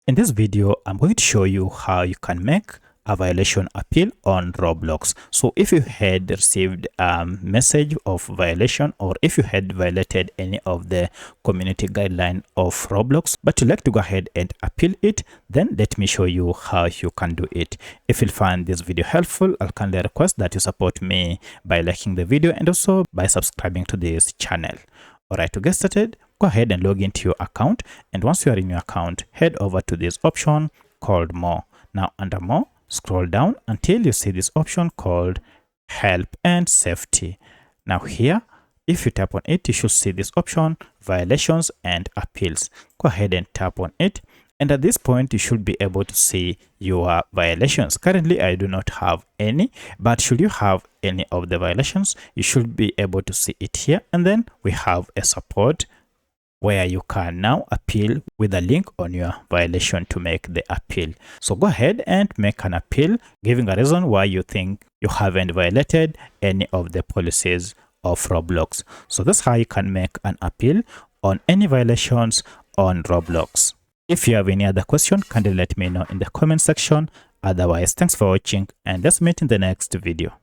In this video, I'm going to show you how you can make a violation appeal on Roblox. So if you had received a message of violation, or if you had violated any of the community guideline of Roblox, but you'd like to go ahead and appeal it, then let me show you how you can do it. If you find this video helpful, I'll kindly request that you support me by liking the video and also by subscribing to this channel. Alright, to get started, go ahead and log into your account, and once you are in your account, head over to this option called More. Now under More, scroll down until you see this option called Help and Safety. Now here, if you tap on it, you should see this option Violations and Appeals. Go ahead and tap on it, and at this point you should be able to see your violations. Currently I do not have any, but should you have any of the violations, you should be able to see it here. And then we have a support where you can now appeal with a link on your violation to make the appeal. So go ahead and make an appeal, giving a reason why you think you haven't violated any of the policies of Roblox. So that's how you can make an appeal on any violations on Roblox. If you have any other question, kindly let me know in the comment section. Otherwise, thanks for watching, and let's meet in the next video.